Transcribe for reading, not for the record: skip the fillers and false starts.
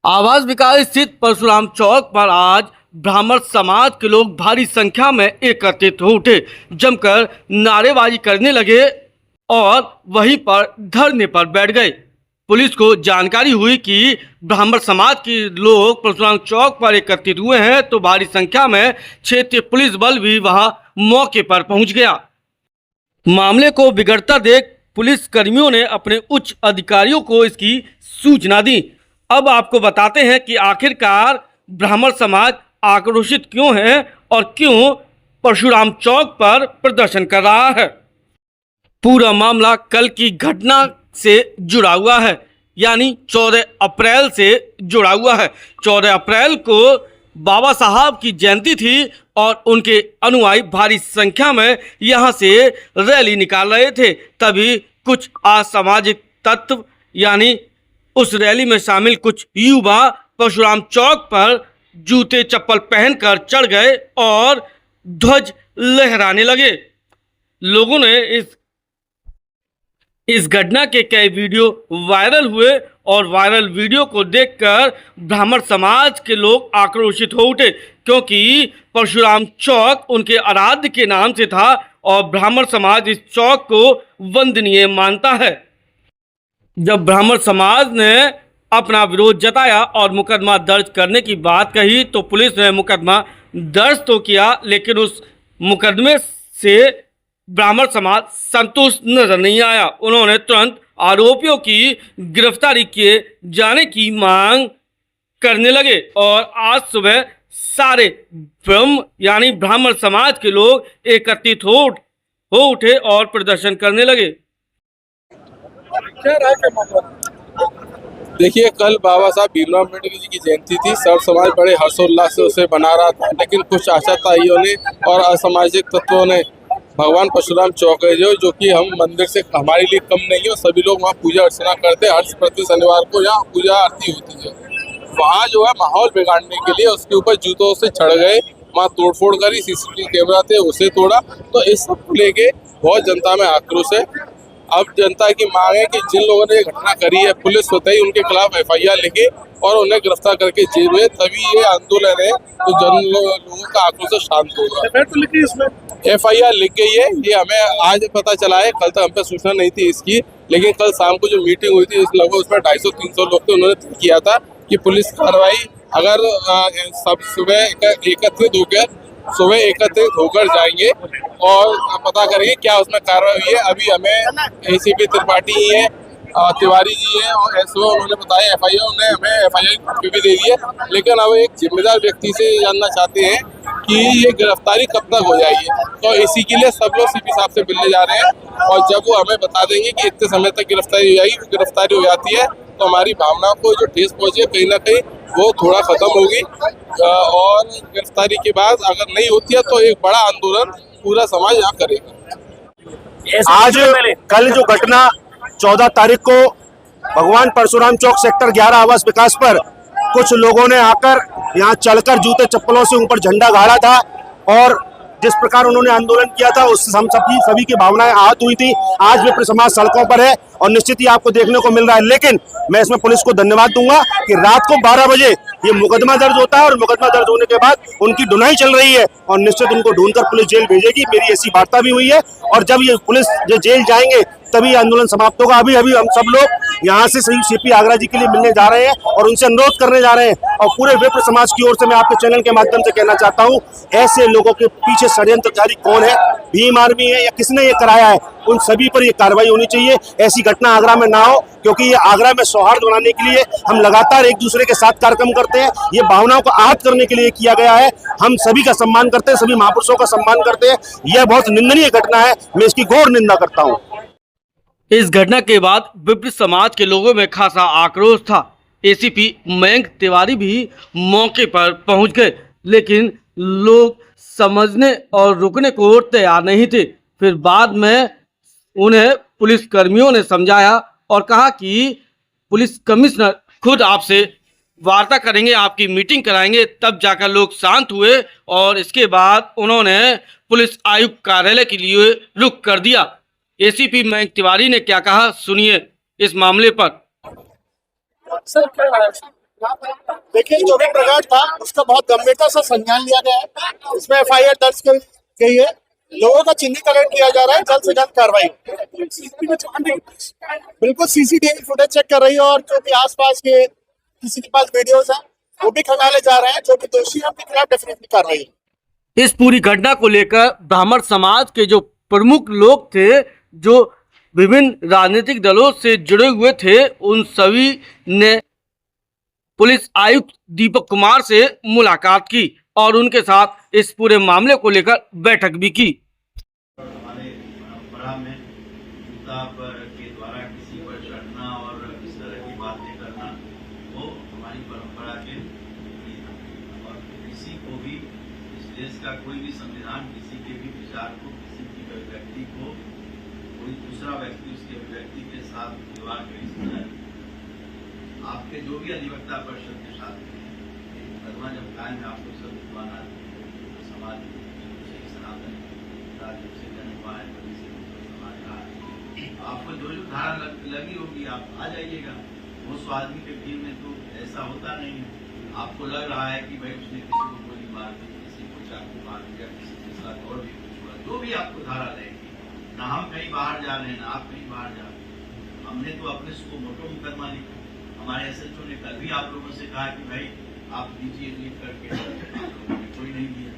आवास विकास स्थित परशुराम चौक पर आज ब्राह्मण समाज के लोग भारी संख्या में एकत्रित हो उठे, जमकर नारेबाजी करने लगे और वहीं पर धरने पर बैठ गए। पुलिस को जानकारी हुई कि ब्राह्मण समाज के लोग परशुराम चौक पर एकत्रित हुए हैं, तो भारी संख्या में क्षेत्रीय पुलिस बल भी वहां मौके पर पहुंच गया। मामले को बिगड़ता देख पुलिस कर्मियों ने अपने उच्च अधिकारियों को इसकी सूचना दी। अब आपको बताते हैं कि आखिरकार ब्राह्मण समाज आक्रोशित क्यों है और क्यों परशुराम चौक पर प्रदर्शन कर रहा है। पूरा मामला कल की घटना से जुड़ा हुआ है, यानी 14 अप्रैल से जुड़ा हुआ है। 14 अप्रैल को बाबा साहब की जयंती थी और उनके अनुयायी भारी संख्या में यहां से रैली निकाल रहे थे। तभी कुछ असामाजिक तत्व यानी उस रैली में शामिल कुछ युवा परशुराम चौक पर जूते चप्पल पहनकर चढ़ गए और ध्वज लहराने लगे। लोगों ने इस घटना के कई वीडियो वायरल हुए और वायरल वीडियो को देखकर ब्राह्मण समाज के लोग आक्रोशित हो उठे, क्योंकि परशुराम चौक उनके आराध्य के नाम से था और ब्राह्मण समाज इस चौक को वंदनीय मानता है। जब ब्राह्मण समाज ने अपना विरोध जताया और मुकदमा दर्ज करने की बात कही, तो पुलिस ने मुकदमा दर्ज तो किया, लेकिन उस मुकदमे से ब्राह्मण समाज संतुष्ट नजर नहीं आया। उन्होंने तुरंत आरोपियों की गिरफ्तारी किए जाने की मांग करने लगे और आज सुबह सारे ब्राह्मण समाज के लोग एकत्रित हो उठे और प्रदर्शन करने लगे। क्या राय का? देखिए, कल बाबा साहब भीमराव अम्बेडकर जी की जयंती थी। सर्व समाज बड़े हर्षोल्लास से उसे मना रहा था, लेकिन कुछ आशाताइयों ने और असामाजिक तत्वों ने भगवान परशुराम चौक है जो कि हम मंदिर से हमारे लिए कम नहीं है और सभी लोग वहाँ पूजा अर्चना करते हैं। हर प्रति शनिवार को यहाँ पूजा आरती होती है। वहाँ जो है माहौल बिगाड़ने के लिए उसके ऊपर जूतों से चढ़ गए, वहाँ तोड़फोड़ करी, सीसीटीवी कैमरा थे उसे तोड़ा। तो इस सब को लेके बहुत जनता में आक्रोश है। अब जनता की मांग है कि जिन लोगों ने ये घटना करी है, पुलिस होते ही उनके खिलाफ FIR लिखे और उन्हें गिरफ्तार करके जेल में, तभी ये आंदोलन है तो लोगों का आक्रोश शांत होगा। FIR लिख गई है, ये हमें आज पता चला है, कल तक हम पे सूचना नहीं थी इसकी। लेकिन कल शाम को जो मीटिंग हुई थी लगभग उसमें 250-300 लोग थे। उन्होंने तय किया था कि पुलिस कार्रवाई अगर सब सुबह एकत्रित होकर जाएंगे और पता करेंगे क्या उसमें कार्रवाई हुई है। अभी हमें ACP त्रिपाठी ही है, तिवारी जी है और SO उन्होंने बताया FIR, उन्हें हमें FIR की कॉपी भी दे दी है। लेकिन अब एक जिम्मेदार व्यक्ति से जानना चाहते हैं कि ये गिरफ्तारी कब तक हो जाएगी। तो इसी के लिए सब लोग CP साहब से मिलने जा रहे हैं और जब वो हमें बता देंगे कि इतने समय तक गिरफ्तारी हो जाएगी, गिरफ्तारी हो जाती है तो हमारी भावना को जो ठेस पहुंची है कहीं ना कहीं वो थोड़ा खत्म होगी। और गिरफ्तारी के बाद अगर नहीं होती है तो एक बड़ा आंदोलन पूरा समाज यहाँ करेगा। आज कल जो घटना 14 तारीख को भगवान परशुराम चौक सेक्टर 11 आवास विकास पर कुछ लोगों ने आकर यहाँ चलकर जूते चप्पलों से ऊपर झंडा गाड़ा था और जिस प्रकार उन्होंने आंदोलन किया था उससे हम सभी की भावनाएं आहत हुई थी। आज भी समाज सड़कों पर है और निश्चित ही आपको देखने को मिल रहा है। लेकिन मैं इसमें पुलिस को धन्यवाद दूंगा कि रात को 12 बजे ये मुकदमा दर्ज होता है और मुकदमा दर्ज होने के बाद उनकी ढूंढाई चल रही है और निश्चित उनको ढूंढकर पुलिस जेल भेजेगी। मेरी ऐसी वार्ता भी हुई है और जब ये पुलिस जेल जाएंगे तभी आंदोलन समाप्त होगा। अभी हम सब लोग यहाँ से CP आगरा जी के लिए मिलने जा रहे हैं और उनसे अनुरोध करने जा रहे हैं। और पूरे विप्र समाज की ओर से मैं आपके चैनल के माध्यम से कहना चाहता हूँ, ऐसे लोगों के पीछे षड्यंत्रकारी कौन है, भीम आर्मी है या किसने ये कराया है, उन सभी पर ये कार्रवाई होनी चाहिए। ऐसी घटना आगरा में ना हो, क्योंकि ये आगरा में सौहार्द बनाने के लिए हम लगातार एक दूसरे के साथ कार्यक्रम करते हैं। ये भावनाओं को आहत करने के लिए किया गया है। हम सभी का सम्मान करते हैं, सभी महापुरुषों का सम्मान करते हैं। यह बहुत निंदनीय घटना है, मैं इसकी घोर निंदा करता हूँ। इस घटना के बाद विपरीत समाज के लोगों में खासा आक्रोश था। ACP मयंक तिवारी भी मौके पर पहुंच गए, लेकिन लोग समझने और रुकने को तैयार नहीं थे। फिर बाद में उन्हें पुलिस कर्मियों ने समझाया और कहा कि पुलिस कमिश्नर खुद आपसे वार्ता करेंगे, आपकी मीटिंग कराएंगे, तब जाकर लोग शांत हुए और इसके बाद उन्होंने पुलिस आयुक्त कार्यालय के लिए रुख कर दिया। ACP मयंक तिवारी ने क्या कहा, सुनिए इस मामले पर। सर क्या देखिए, जो भी प्रकरण था उसका बहुत गंभीरता से संज्ञान लिया गया है। इसमें एफआईआर दर्ज की गई है। लोगों का चिन्हीकरण किया जा रहा है, जल्द से जल्द कार्रवाई। बिल्कुल सीसीटीवी फुटेज चेक कर रही है और जो भी आसपास के किसी के पास वीडियोस है वो भी खंगाले जा रहे हैं। जो भी दोषी है उनके खिलाफ डेफिनेटली कार्रवाई। इस पूरी घटना को लेकर ब्राह्मण समाज के जो प्रमुख लोग थे, जो विभिन्न राजनीतिक दलों से जुड़े हुए थे, उन सभी ने पुलिस आयुक्त दीपक कुमार से मुलाकात की और उनके साथ इस पूरे मामले को लेकर बैठक भी की। हमारे परंपरा में जूता पर के द्वारा किसी पर चढ़ना और इस तरह की बातें करना वो हमारी परंपरा के विपरीत है। और किसी को भी इस देश का कोई भी संविधान किसी के भी विचार को, किसी की अभिव्यक्ति को कोई दूसरा व्यक्ति उसके अभिव्यक्ति के साथ विवाद कर सकता है। आपके जो भी अधिवक्ता परिषद के साथ मुकदमा जब कायम है, आपको सब विद्वान समाज सनातन राज्य से जन्म हुआ है, बड़ी से समाज रहा है, आपको जो जो धारा लगी होगी आप आ जाइएगा। वो सौ आदमी के भीड़ में तो ऐसा होता नहीं है। आपको लग रहा है कि भाई उसने किसी को गोली मार दी, किसी को चाकू मार दिया, किसी के साथ और भी कुछ हुआ, जो भी आपको धारा रहेगी, ना हम कहीं बाहर जा रहे हैं ना आप कहीं बाहर जा रहे हैं। हमने तो अपने को मोटो मुकदमा लिखा। हमारे एसएचओ ने कल भी आप लोगों से कहा कि भाई आप दीजिए लिख करके, आप लोगों ने कोई नहीं दिया।